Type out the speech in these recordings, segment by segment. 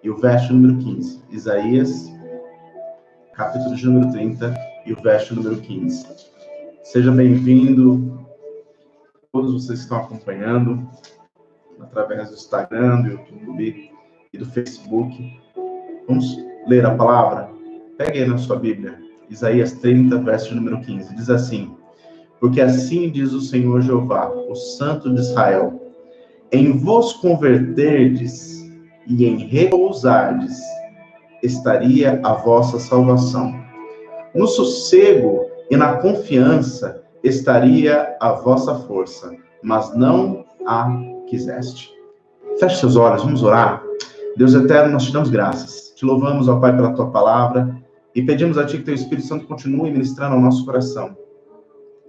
e o verso número 15. Isaías, capítulo de número 30 e o verso número 15. Seja bem-vindo, todos vocês que estão acompanhando através do Instagram, do YouTube e do Facebook. Vamos ler a palavra? Pegue aí na sua Bíblia, Isaías 30, verso número 15. Diz assim: porque assim diz o Senhor Jeová, o Santo de Israel: em vos converterdes e em repousardes, estaria a vossa salvação. No sossego e na confiança estaria a vossa força, mas não a quiseste. Feche seus olhos, vamos orar. Deus eterno, nós te damos graças. Te louvamos, ó Pai, pela tua palavra e pedimos a ti que teu Espírito Santo continue ministrando ao nosso coração.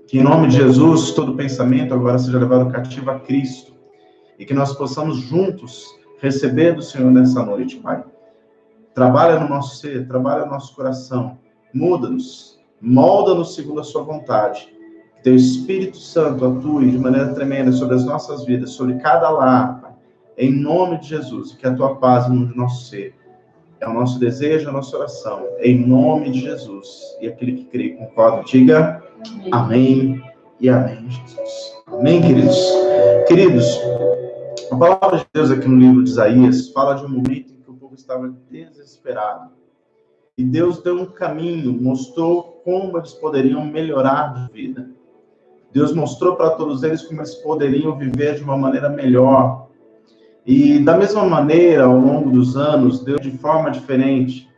Que em nome de Jesus, todo pensamento agora seja levado cativo a Cristo e que nós possamos juntos receber do Senhor nessa noite, Pai. Trabalha no nosso ser, trabalha no nosso coração, muda-nos, molda-nos segundo a sua vontade. Que teu Espírito Santo atue de maneira tremenda sobre as nossas vidas, sobre cada lar, Pai, em nome de Jesus, e que a tua paz inunde o nosso ser. É o nosso desejo, a nossa oração, em nome de Jesus. E aquele que crê e concorda, diga amém e amém, Jesus. Amém, queridos? Queridos, a palavra de Deus aqui no livro de Isaías fala de um momento em que o povo estava desesperado. E Deus deu um caminho, mostrou como eles poderiam melhorar de vida. Deus mostrou para todos eles como eles poderiam viver de uma maneira melhor. E da mesma maneira, ao longo dos anos, Deus de forma diferente,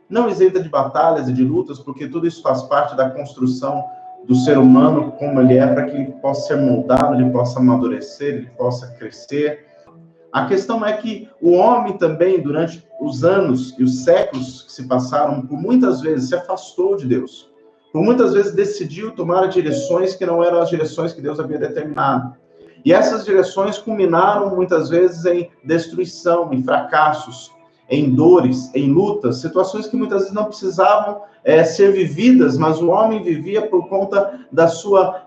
não isenta de batalhas e de lutas, porque tudo isso faz parte da construção do ser humano, como ele é, para que ele possa ser moldado, ele possa amadurecer, ele possa crescer. A questão é que o homem também, durante os anos e os séculos que se passaram, por muitas vezes se afastou de Deus. Por muitas vezes decidiu tomar direções que não eram as direções que Deus havia determinado. E essas direções culminaram muitas vezes em destruição, em fracassos, em dores, em lutas, situações que muitas vezes não precisavam ser vividas, mas o homem vivia por conta da sua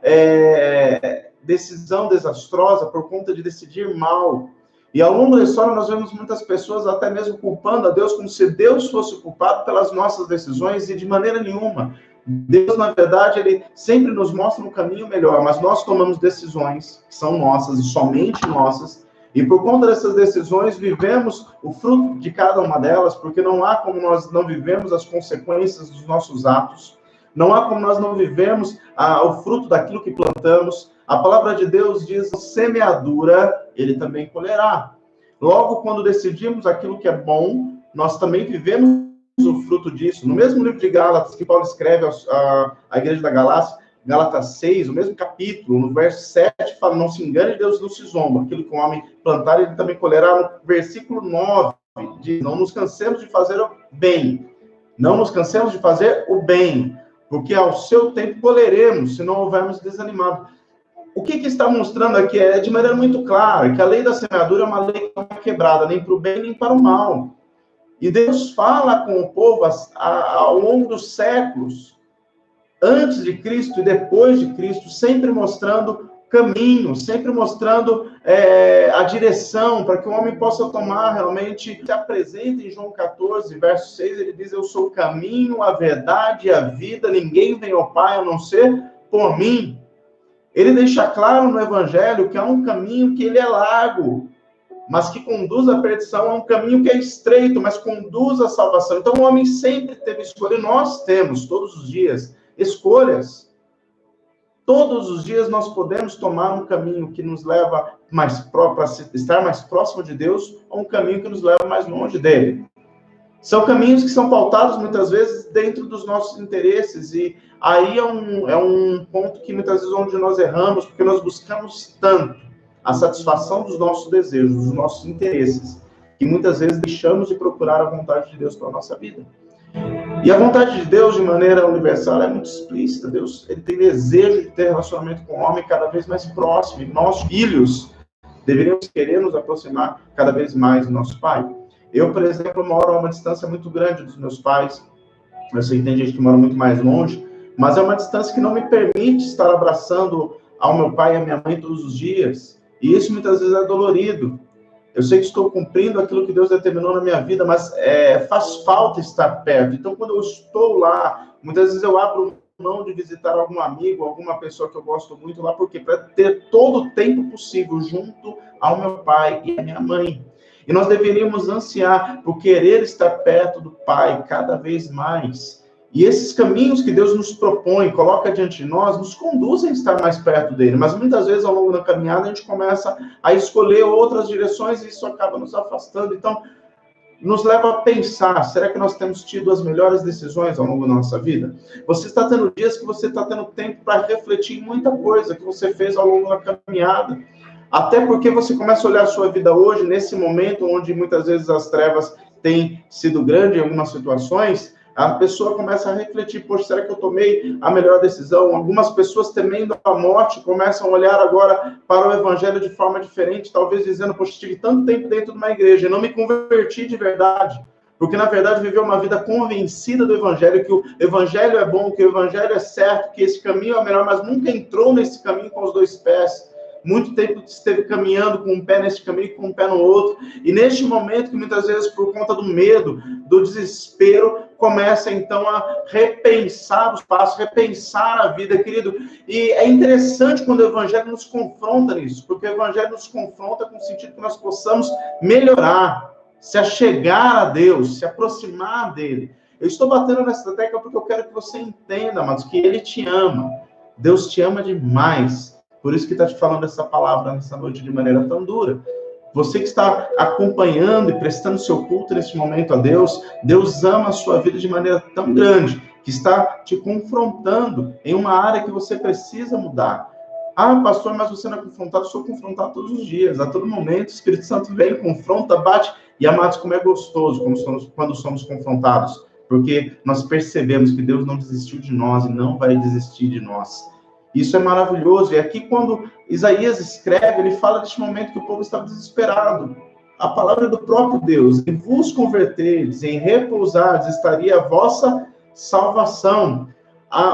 decisão desastrosa, por conta de decidir mal. E ao longo da história nós vemos muitas pessoas até mesmo culpando a Deus como se Deus fosse culpado pelas nossas decisões, e de maneira nenhuma. Deus, na verdade, ele sempre nos mostra um caminho melhor, mas nós tomamos decisões que são nossas e somente nossas, e por conta dessas decisões vivemos o fruto de cada uma delas, porque não há como nós não vivemos as consequências dos nossos atos, não há como nós não vivemos o fruto daquilo que plantamos. A palavra de Deus diz: semeadura, ele também colherá. Logo, quando decidimos aquilo que é bom, nós também vivemos o fruto disso. No mesmo livro de Gálatas, que Paulo escreve à igreja da Galácia, Gálatas 6, o mesmo capítulo, no verso 7, fala: não se engane, Deus não se zomba. Aquilo que o homem plantar, ele também colherá. No versículo 9, diz: não nos cansemos de fazer o bem. Não nos cansemos de fazer o bem, porque ao seu tempo colheremos, se não houvermos desanimado. O que está mostrando aqui é de maneira muito clara que a lei da semeadura é uma lei que não é quebrada, nem para o bem, nem para o mal. E Deus fala com o povo ao longo dos séculos, antes de Cristo e depois de Cristo, sempre mostrando caminho, sempre mostrando a direção para que o homem possa tomar realmente. Se apresenta em João 14, verso 6, ele diz: eu sou o caminho, a verdade e a vida, ninguém vem ao Pai a não ser por mim. Ele deixa claro no Evangelho que há um caminho que ele é largo, mas que conduz à perdição. É um caminho que é estreito, mas conduz à salvação. Então o homem sempre teve escolha. Nós temos, todos os dias, escolhas. Todos os dias nós podemos tomar um caminho que nos leva para estar mais próximo de Deus, ou um caminho que nos leva mais longe dele. São caminhos que são pautados, muitas vezes, dentro dos nossos interesses, e aí é um ponto que, muitas vezes, onde nós erramos, porque nós buscamos tanto a satisfação dos nossos desejos, dos nossos interesses, que muitas vezes deixamos de procurar a vontade de Deus para a nossa vida. E a vontade de Deus, de maneira universal, é muito explícita. Deus, ele tem desejo de ter relacionamento com o homem cada vez mais próximo, e nós, filhos, deveríamos querer nos aproximar cada vez mais do nosso Pai. Eu, por exemplo, moro a uma distância muito grande dos meus pais. Eu sei que tem gente que mora muito mais longe, mas é uma distância que não me permite estar abraçando ao meu pai e à minha mãe todos os dias. E isso muitas vezes é dolorido. eu sei que estou cumprindo aquilo que Deus determinou na minha vida, mas faz falta estar perto. Então, quando eu estou lá, muitas vezes eu abro mão de visitar algum amigo, alguma pessoa que eu gosto muito lá, porque para ter todo o tempo possível junto ao meu pai e à minha mãe. E nós deveríamos ansiar por querer estar perto do Pai cada vez mais. E esses caminhos que Deus nos propõe, coloca diante de nós, nos conduzem a estar mais perto dele. Mas muitas vezes, ao longo da caminhada, a gente começa a escolher outras direções e isso acaba nos afastando. Então, nos leva a pensar, será que nós temos tido as melhores decisões ao longo da nossa vida? Você está tendo dias que você está tendo tempo para refletir em muita coisa que você fez ao longo da caminhada. Até porque você começa a olhar a sua vida hoje, nesse momento onde muitas vezes as trevas têm sido grandes em algumas situações, a pessoa começa a refletir, poxa, será que eu tomei a melhor decisão? Algumas pessoas temendo a morte começam a olhar agora para o evangelho de forma diferente, talvez dizendo, poxa, tive tanto tempo dentro de uma igreja e não me converti de verdade. Porque, na verdade, viveu uma vida convencida do evangelho, que o evangelho é bom, que o evangelho é certo, que esse caminho é o melhor, mas nunca entrou nesse caminho com os dois pés. Muito tempo esteve caminhando com um pé nesse caminho e com um pé no outro. E neste momento, que muitas vezes, por conta do medo, do desespero, começa então a repensar os passos, repensar a vida, querido. E é interessante quando o evangelho nos confronta nisso, porque o evangelho nos confronta com o sentido que nós possamos melhorar, se achegar a Deus, se aproximar dele. Eu estou batendo nessa tecla porque eu quero que você entenda, amados, que ele te ama. Deus te ama demais. Por isso que está te falando essa palavra nessa noite de maneira tão dura. Você que está acompanhando e prestando seu culto nesse momento a Deus, Deus ama a sua vida de maneira tão grande, que está te confrontando em uma área que você precisa mudar. Ah, pastor, mas você não é confrontado? Eu sou confrontado todos os dias, a todo momento. O Espírito Santo vem, confronta, bate. E, amados, como é gostoso quando somos confrontados. Porque nós percebemos que Deus não desistiu de nós e não vai desistir de nós. Isso é maravilhoso. E aqui, quando Isaías escreve, ele fala deste momento que o povo estava desesperado. A palavra do próprio Deus: em vos converterdes, em repousardes, estaria a vossa salvação.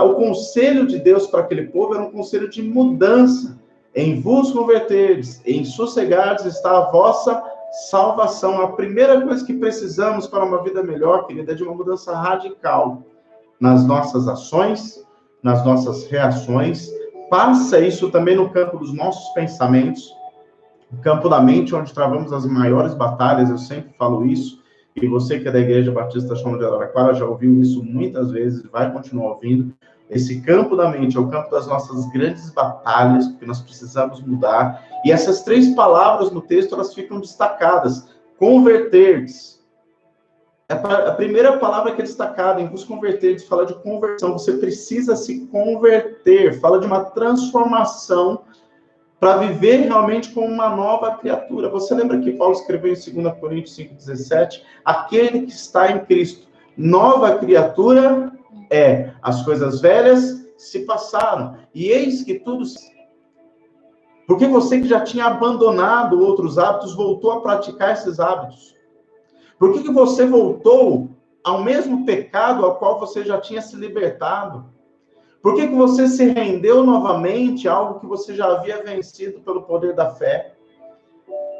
O conselho de Deus para aquele povo era um conselho de mudança. Em vos converterdes, em sossegardes, está a vossa salvação. A primeira coisa que precisamos para uma vida melhor, querida, é de uma mudança radical nas nossas ações, nas nossas reações. Passa isso também no campo dos nossos pensamentos, no campo da mente, onde travamos as maiores batalhas. Eu sempre falo isso, e você que é da Igreja Batista Chama de Araraquara já ouviu isso muitas vezes, vai continuar ouvindo. Esse campo da mente é o campo das nossas grandes batalhas, porque nós precisamos mudar. E essas três palavras no texto, elas ficam destacadas. Converter-se. A primeira palavra que é destacada, em vos converterdes, fala de conversão. Você precisa se converter, fala de uma transformação para viver realmente como uma nova criatura. Você lembra que Paulo escreveu em 2 Coríntios 5,17? Aquele que está em Cristo, nova criatura é. As coisas velhas se passaram, e eis que tudo... Porque você que já tinha abandonado outros hábitos, voltou a praticar esses hábitos. Por que você voltou ao mesmo pecado ao qual você já tinha se libertado? Por que você se rendeu novamente a algo que você já havia vencido pelo poder da fé?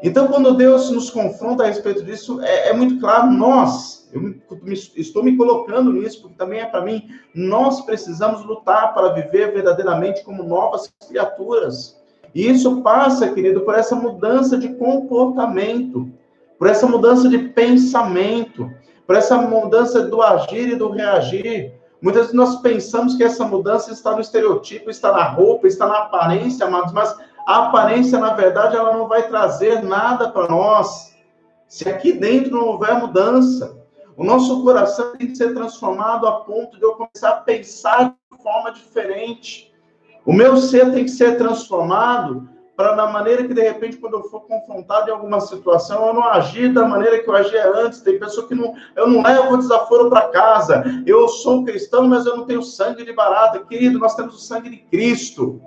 Então, quando Deus nos confronta a respeito disso, é muito claro, estou me colocando nisso, porque também é para mim, nós precisamos lutar para viver verdadeiramente como novas criaturas. E isso passa, querido, por essa mudança de comportamento, por essa mudança de pensamento, por essa mudança do agir e do reagir. Muitas vezes nós pensamos que essa mudança está no estereotipo, está na roupa, está na aparência, amados, mas a aparência, na verdade, ela não vai trazer nada para nós se aqui dentro não houver mudança. O nosso coração tem que ser transformado a ponto de eu começar a pensar de forma diferente. O meu ser tem que ser transformado para, da maneira que, de repente, quando eu for confrontado em alguma situação, eu não agir da maneira que eu agia antes. Tem pessoa que eu não levo o desaforo para casa. Eu sou cristão, mas eu não tenho sangue de barata. Querido, nós temos o sangue de Cristo.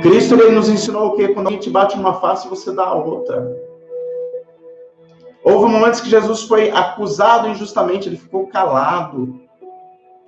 Cristo, ele nos ensinou o quê? Quando a gente bate uma face, você dá a outra. Houve momentos que Jesus foi acusado injustamente, ele ficou calado.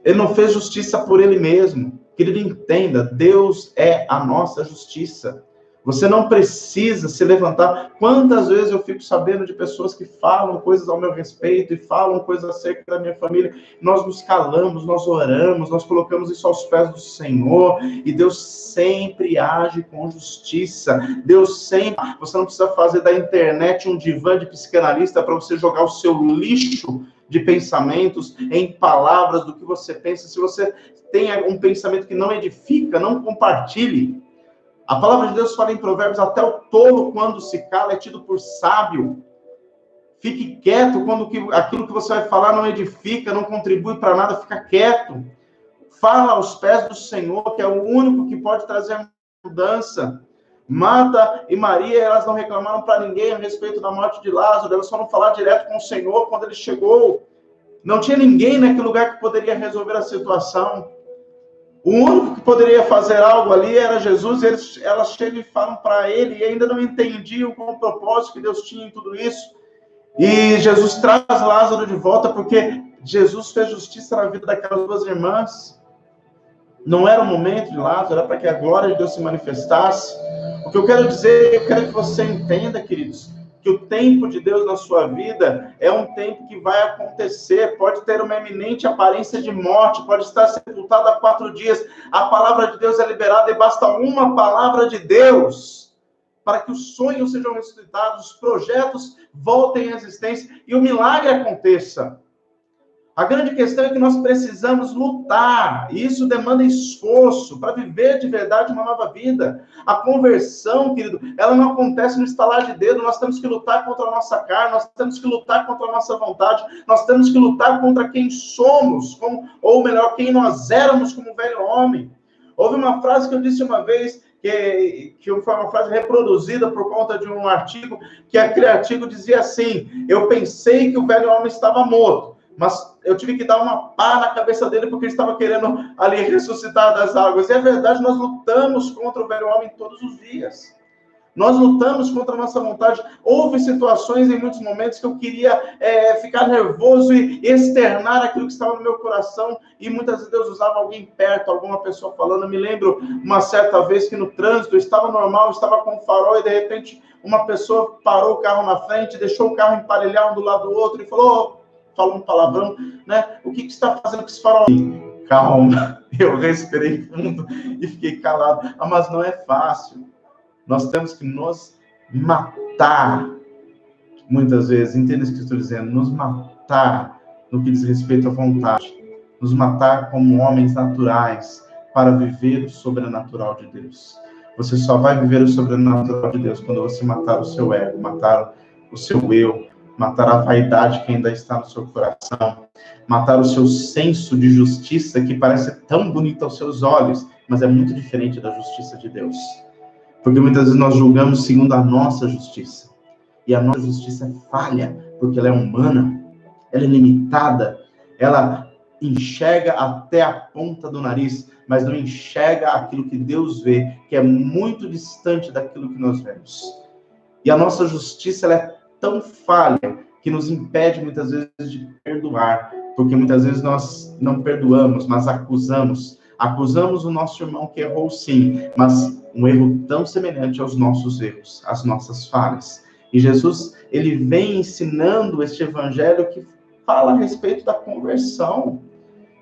Ele não fez justiça por ele mesmo. Querido, entenda, Deus é a nossa justiça. Você não precisa se levantar. Quantas vezes eu fico sabendo de pessoas que falam coisas ao meu respeito e falam coisas acerca da minha família. Nós nos calamos, nós oramos, nós colocamos isso aos pés do Senhor. E Deus sempre age com justiça. Deus sempre... Você não precisa fazer da internet um divã de psicanalista para você jogar o seu lixo de pensamentos em palavras do que você pensa. Se você tem um pensamento que não edifica, não compartilhe. A palavra de Deus fala em Provérbios, até o tolo, quando se cala, é tido por sábio. Fique quieto quando aquilo que você vai falar não edifica, não contribui para nada, fica quieto. Fala aos pés do Senhor, que é o único que pode trazer mudança. Marta e Maria, elas não reclamaram para ninguém a respeito da morte de Lázaro, elas foram falar direto com o Senhor quando ele chegou. Não tinha ninguém naquele lugar que poderia resolver a situação. O único que poderia fazer algo ali era Jesus, e elas chegam e falam para ele, e ainda não entendiam qual o propósito que Deus tinha em tudo isso. E Jesus traz Lázaro de volta, porque Jesus fez justiça na vida daquelas duas irmãs. Não era o momento de Lázaro, era para que a glória de Deus se manifestasse. O que eu quero dizer, eu quero que você entenda, queridos, que o tempo de Deus na sua vida é um tempo que vai acontecer, pode ter uma eminente aparência de morte, pode estar sepultado há 4 dias. A palavra de Deus é liberada e basta uma palavra de Deus para que os sonhos sejam ressuscitados, os projetos voltem à existência e o milagre aconteça. A grande questão é que nós precisamos lutar, e isso demanda esforço para viver de verdade uma nova vida. A conversão, querido, ela não acontece no estalar de dedo, nós temos que lutar contra a nossa carne, nós temos que lutar contra a nossa vontade, nós temos que lutar contra quem somos, ou melhor, quem nós éramos como velho homem. Houve uma frase que eu disse uma vez, que foi uma frase reproduzida por conta de um artigo, que aquele artigo dizia assim: eu pensei que o velho homem estava morto, mas eu tive que dar uma pá na cabeça dele porque ele estava querendo ali ressuscitar das águas. E é verdade, nós lutamos contra o velho homem todos os dias. Nós lutamos contra a nossa vontade. Houve situações em muitos momentos que eu queria ficar nervoso e externar aquilo que estava no meu coração. E muitas vezes Deus usava alguém perto, alguma pessoa falando. Eu me lembro uma certa vez que no trânsito eu estava normal, eu estava com o farol e de repente uma pessoa parou o carro na frente, deixou o carro emparelhar um do lado do outro e falou... Falou um palavrão, né? O que você está fazendo com esse farol? Calma, eu respirei fundo e fiquei calado. Ah, mas não é fácil. Nós temos que nos matar, muitas vezes, entenda isso que eu estou dizendo, nos matar no que diz respeito à vontade, nos matar como homens naturais para viver o sobrenatural de Deus. Você só vai viver o sobrenatural de Deus quando você matar o seu ego, matar o seu eu, matar a vaidade que ainda está no seu coração, matar o seu senso de justiça que parece tão bonito aos seus olhos, mas é muito diferente da justiça de Deus. Porque muitas vezes nós julgamos segundo a nossa justiça. E a nossa justiça é falha, porque ela é humana, ela é limitada, ela enxerga até a ponta do nariz, mas não enxerga aquilo que Deus vê, que é muito distante daquilo que nós vemos. E a nossa justiça, ela é tão falha que nos impede muitas vezes de perdoar, porque muitas vezes nós não perdoamos, mas acusamos o nosso irmão que errou sim, mas um erro tão semelhante aos nossos erros, às nossas falhas. E Jesus, ele vem ensinando este evangelho que fala a respeito da conversão.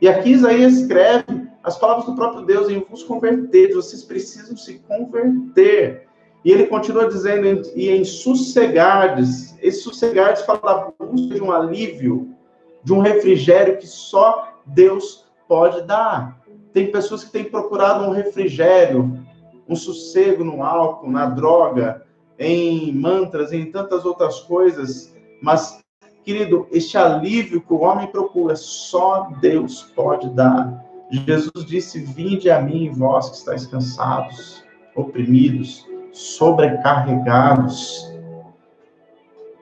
E aqui Isaías escreve as palavras do próprio Deus: em vos converter, vocês precisam se converter. E ele continua dizendo, e em sossegardes. Esse sossegardes fala da busca de um alívio, de um refrigério que só Deus pode dar. Tem pessoas que têm procurado um refrigério, um sossego no álcool, na droga, em mantras, em tantas outras coisas. Mas, querido, este alívio que o homem procura, só Deus pode dar. Jesus disse: vinde a mim, vós que estáis cansados, oprimidos, sobrecarregados,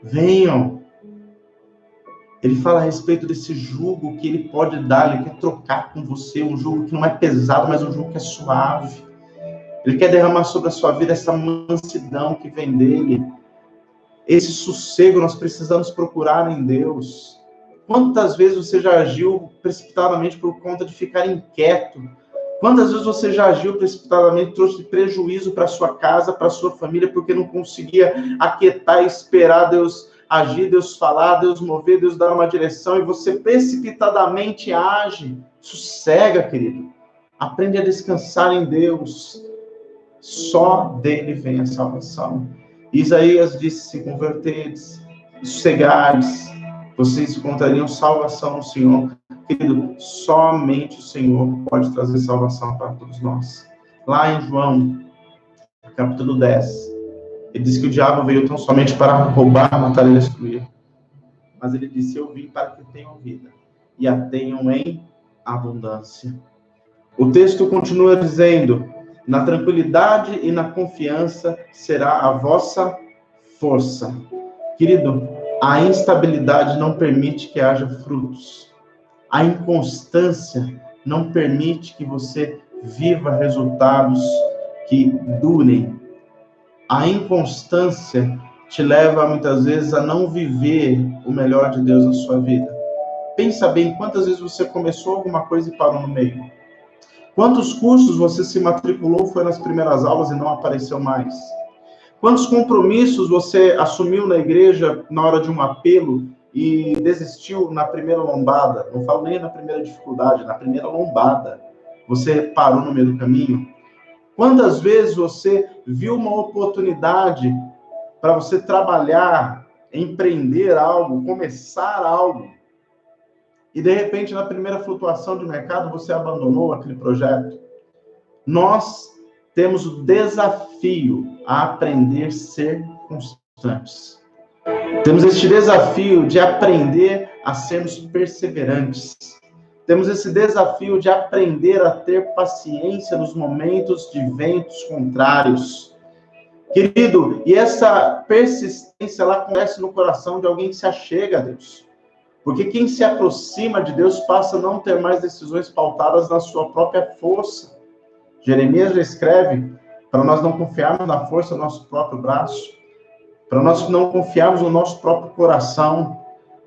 venham. Ele fala a respeito desse jugo que ele pode dar, ele quer trocar com você, um jugo que não é pesado, mas um jugo que é suave. Ele quer derramar sobre a sua vida essa mansidão que vem dele. Esse sossego nós precisamos procurar em Deus. Quantas vezes você já agiu precipitadamente por conta de ficar inquieto, Quantas vezes você já agiu precipitadamente, trouxe prejuízo para sua casa, para sua família, porque não conseguia aquietar, esperar Deus agir, Deus falar, Deus mover, Deus dar uma direção, e você precipitadamente age? Sossega, querido. Aprende a descansar em Deus. Só dele vem a salvação. Isaías disse: se converteres, sossegares, vocês encontrariam salvação no Senhor. Querido, somente o Senhor pode trazer salvação para todos nós. Lá em João, capítulo 10, ele diz que o diabo veio tão somente para roubar, matar e destruir. Mas ele disse: eu vim para que tenham vida, e a tenham em abundância. O texto continua dizendo: na tranquilidade e na confiança será a vossa força. Querido, a instabilidade não permite que haja frutos. A inconstância não permite que você viva resultados que durem. A inconstância te leva, muitas vezes, a não viver o melhor de Deus na sua vida. Pensa bem, quantas vezes você começou alguma coisa e parou no meio? Quantos cursos você se matriculou, foi nas primeiras aulas e não apareceu mais? Quantos compromissos você assumiu na igreja na hora de um apelo e desistiu na primeira lombada? Não falo nem na primeira dificuldade, na primeira lombada. Você parou no meio do caminho? Quantas vezes você viu uma oportunidade para você trabalhar, empreender algo, começar algo, e de repente na primeira flutuação de mercado você abandonou aquele projeto? Nós temos o desafio a aprender a ser constantes. Temos este desafio de aprender a sermos perseverantes. Temos esse desafio de aprender a ter paciência nos momentos de ventos contrários. Querido, e essa persistência, ela acontece no coração de alguém que se achega a Deus. Porque quem se aproxima de Deus passa a não ter mais decisões pautadas na sua própria força. Jeremias já escreve para nós não confiarmos na força do nosso próprio braço, para nós não confiarmos no nosso próprio coração,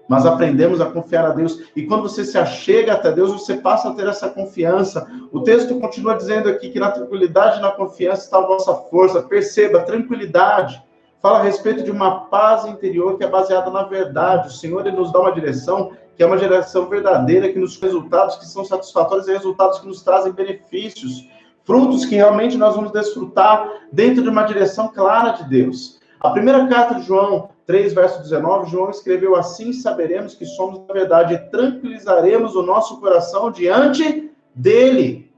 mas aprendemos a confiar a Deus. E quando você se achega até Deus, você passa a ter essa confiança. O texto continua dizendo aqui que na tranquilidade e na confiança está a vossa força. Perceba, tranquilidade fala a respeito de uma paz interior que é baseada na verdade. O Senhor, ele nos dá uma direção que é uma direção verdadeira, que nos resultados que são satisfatórios e resultados que nos trazem benefícios. Frutos que realmente nós vamos desfrutar dentro de uma direção clara de Deus. A primeira carta de João 3, verso 19, João escreveu: assim saberemos que somos da verdade e tranquilizaremos o nosso coração diante dele.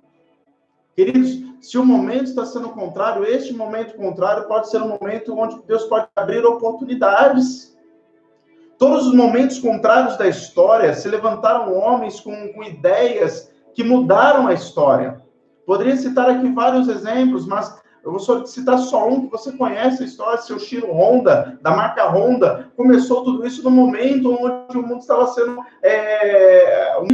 Queridos, se o momento está sendo contrário, este momento contrário pode ser um momento onde Deus pode abrir oportunidades. Todos os momentos contrários da história se levantaram homens com ideias que mudaram a história. Poderia citar aqui vários exemplos, mas eu vou citar só um que você conhece a história. Seu Shiro Honda, da marca Honda, começou tudo isso no momento onde o mundo estava sendo...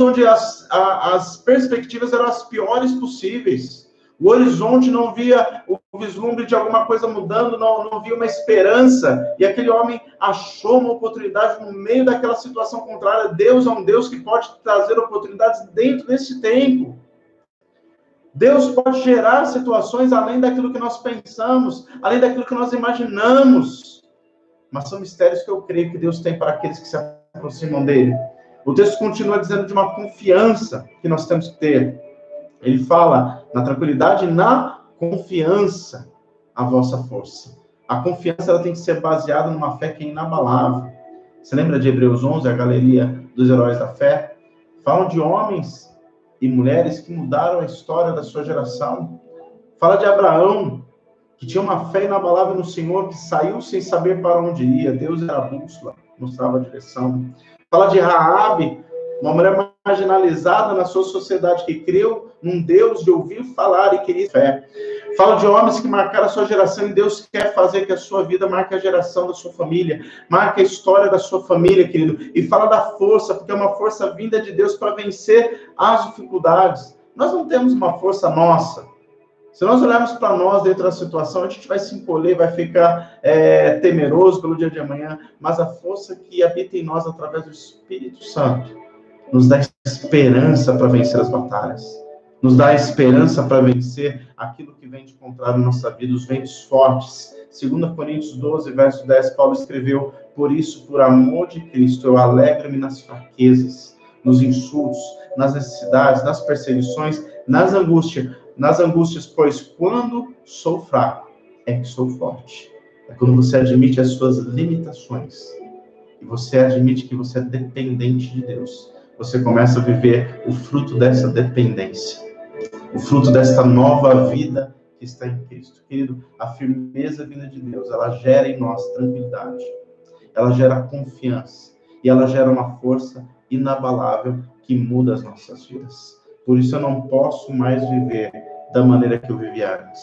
onde as perspectivas eram as piores possíveis. O horizonte não via o vislumbre de alguma coisa mudando, não via uma esperança. E aquele homem achou uma oportunidade no meio daquela situação contrária. Deus é um Deus que pode trazer oportunidades dentro desse tempo. Deus pode gerar situações além daquilo que nós pensamos, além daquilo que nós imaginamos. Mas são mistérios que eu creio que Deus tem para aqueles que se aproximam dele. O texto continua dizendo de uma confiança que nós temos que ter. Ele fala na tranquilidade e na confiança a vossa força. A confiança, ela tem que ser baseada numa fé que é inabalável. Você lembra de Hebreus 11, a galeria dos heróis da fé? Falam de homens e mulheres que mudaram a história da sua geração. Fala de Abraão, que tinha uma fé inabalável no Senhor, que saiu sem saber para onde ia. Deus era a bússola, mostrava a direção. Fala de Raabe, uma mulher marginalizada na sua sociedade, que creu num Deus de ouvir falar e queria fé. Fala de homens que marcaram a sua geração, e Deus quer fazer que a sua vida marque a geração da sua família, marque a história da sua família, querido. E fala da força, porque é uma força vinda de Deus para vencer as dificuldades. Nós não temos uma força nossa. Se nós olharmos para nós dentro da situação, a gente vai se encolher, vai ficar temeroso pelo dia de amanhã, mas a força que habita em nós através do Espírito Santo nos dá esperança para vencer as batalhas. nos dá esperança para vencer aquilo que vem de contrário na nossa vida, os ventos fortes. 2 Coríntios 12, verso 10, Paulo escreveu: por isso, por amor de Cristo, eu alegro-me nas fraquezas, nos insultos, nas necessidades, nas perseguições, nas angústias, pois quando sou fraco, é que sou forte. É quando você admite as suas limitações, e você admite que você é dependente de Deus, você começa a viver o fruto dessa dependência, o fruto dessa nova vida que está em Cristo. Querido, a firmeza vinda de Deus, ela gera em nós tranquilidade, ela gera confiança, e ela gera uma força inabalável que muda as nossas vidas. Por isso eu não posso mais viver da maneira que eu vivia antes.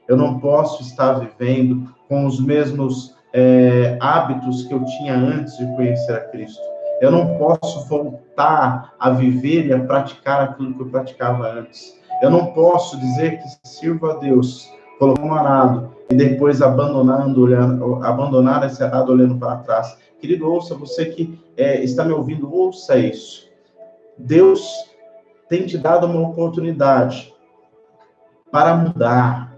Eu não posso estar vivendo com os mesmos hábitos que eu tinha antes de conhecer a Cristo. Eu não posso voltar a viver e a praticar aquilo que eu praticava antes. Eu não posso dizer que sirvo a Deus, colocar um arado e depois abandonar esse arado olhando para trás. Querido, ouça, você que está me ouvindo, ouça isso. Deus tem te dado uma oportunidade para mudar.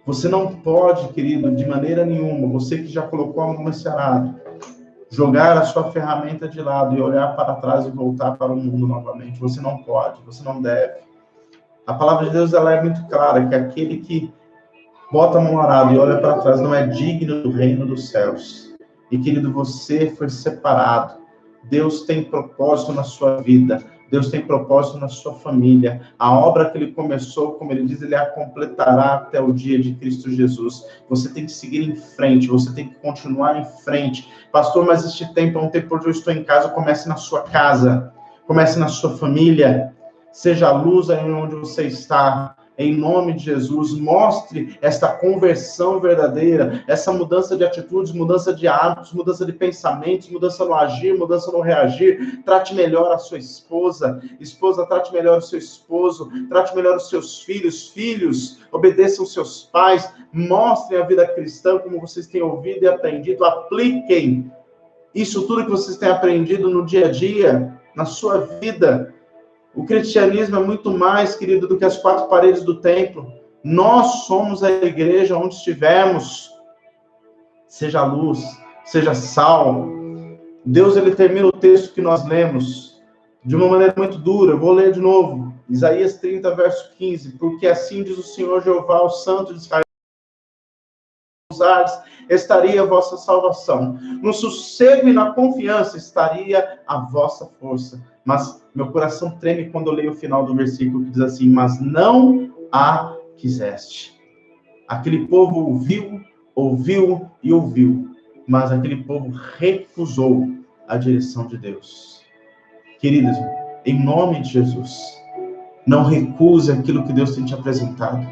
Você não pode, querido, de maneira nenhuma, você que já colocou a mão nesse arado, jogar a sua ferramenta de lado e olhar para trás e voltar para o mundo novamente. Você não pode, você não deve. A palavra de Deus, ela é muito clara, que aquele que bota a mão no arado e olha para trás não é digno do reino dos céus. E, querido, você foi separado. Deus tem propósito na sua vida. Deus tem propósito na sua família. A obra que ele começou, como ele diz, ele a completará até o dia de Cristo Jesus. Você tem que seguir em frente, você tem que continuar em frente. Pastor, mas este tempo é um tempo onde eu estou em casa. Comece na sua casa, comece na sua família. Seja a luz aí onde você está, em nome de Jesus. Mostre esta conversão verdadeira, essa mudança de atitudes, mudança de hábitos, mudança de pensamentos, mudança no agir, mudança no reagir. Trate melhor a sua esposa, trate melhor o seu esposo, trate melhor os seus filhos, obedeçam os seus pais, mostrem a vida cristã como vocês têm ouvido e aprendido, apliquem isso tudo que vocês têm aprendido no dia a dia, na sua vida. O cristianismo é muito mais, querido, do que as quatro paredes do templo. Nós somos a igreja onde estivermos. Seja luz, seja sal. Deus, ele termina o texto que nós lemos de uma maneira muito dura. Eu vou ler de novo. Isaías 30, verso 15. Porque assim diz o Senhor Jeová, o Santo de Israel, estaria a vossa salvação. No sossego e na confiança estaria a vossa força. Mas meu coração treme quando eu leio o final do versículo que diz assim: mas não a quiseste. Aquele povo ouviu, mas aquele povo recusou a direção de Deus. Queridos, em nome de Jesus, não recuse aquilo que Deus tem te apresentado.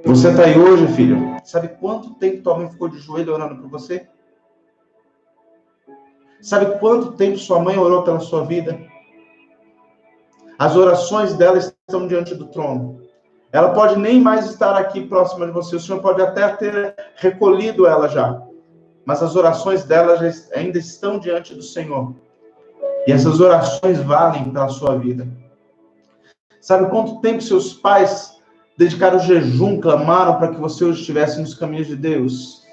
Você está aí hoje, filho, sabe quanto tempo tua mãe ficou de joelho orando por você? Sabe quanto tempo sua mãe orou pela sua vida? As orações dela estão diante do trono. Ela pode nem mais estar aqui próxima de você. O Senhor pode até ter recolhido ela já. Mas as orações dela ainda estão diante do Senhor. E essas orações valem pela sua vida. Sabe quanto tempo seus pais dedicaram jejum, clamaram para que você hoje estivesse nos caminhos de Deus?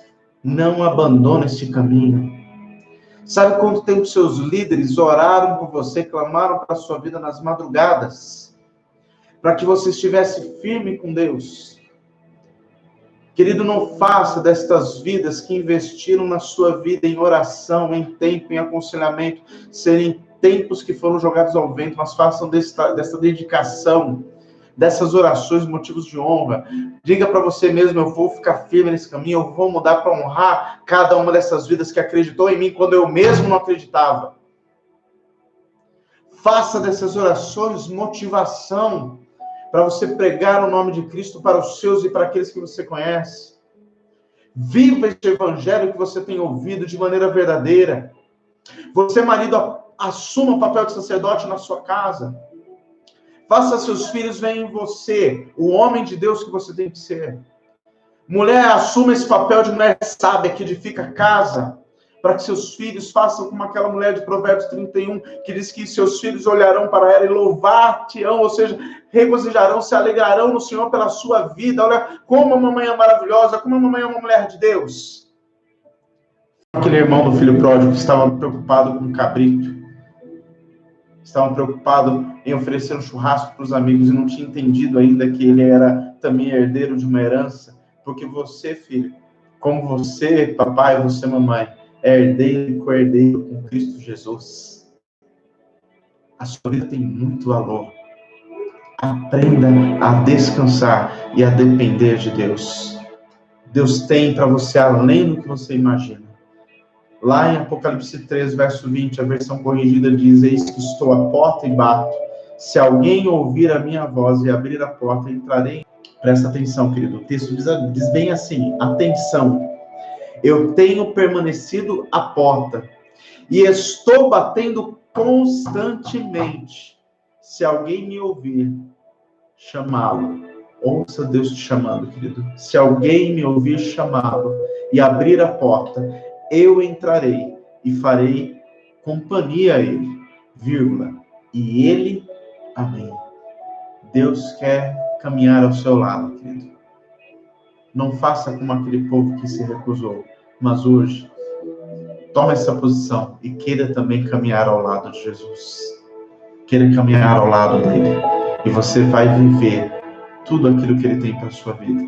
Não abandone este caminho. Sabe quanto tempo seus líderes oraram por você, clamaram para a sua vida nas madrugadas, para que você estivesse firme com Deus? Querido, não faça destas vidas que investiram na sua vida em oração, em tempo, em aconselhamento, serem tempos que foram jogados ao vento, mas façam dessa dedicação, dessas orações, motivos de honra. Diga para você mesmo: eu vou ficar firme nesse caminho, eu vou mudar para honrar cada uma dessas vidas que acreditou em mim quando eu mesmo não acreditava. Faça dessas orações motivação para você pregar o nome de Cristo para os seus e para aqueles que você conhece. Viva este evangelho que você tem ouvido de maneira verdadeira. Você, marido, assuma o papel de sacerdote na sua casa. Faça seus filhos verem em você o homem de Deus que você tem que ser. Mulher, assuma esse papel de mulher sábia que edifica a casa. para que seus filhos façam como aquela mulher de Provérbios 31, que diz que seus filhos olharão para ela e louvar-te-ão, ou seja, regozijarão, se alegrarão no Senhor pela sua vida. Olha como a mamãe é maravilhosa, como a mamãe é uma mulher de Deus. Aquele irmão do filho pródigo que estava preocupado com o cabrito, estava preocupado em oferecer um churrasco para os amigos e não tinha entendido ainda que ele era também herdeiro de uma herança, porque você, filho, como você, papai, você, mamãe, é herdeiro e co-herdeiro com Cristo Jesus. A sua vida tem muito valor. Aprenda a descansar e a depender de Deus. Deus tem para você além do que você imagina. Lá em Apocalipse 3, verso 20, a versão corrigida diz: eis que estou à porta e bato. Se alguém ouvir a minha voz e abrir a porta, entrarei. Presta atenção, querido. O texto diz bem assim: atenção. Eu tenho permanecido à porta e estou batendo constantemente. Se alguém me ouvir, chamá-lo. Ouça Deus te chamando, querido. Se alguém me ouvir chamá-lo e abrir a porta, eu entrarei e farei companhia a ele, vírgula, e ele a mim. Deus quer caminhar ao seu lado, querido. Não faça como aquele povo que se recusou, mas hoje, tome essa posição e queira também caminhar ao lado de Jesus. Queira caminhar ao lado dele. E você vai viver tudo aquilo que ele tem para a sua vida.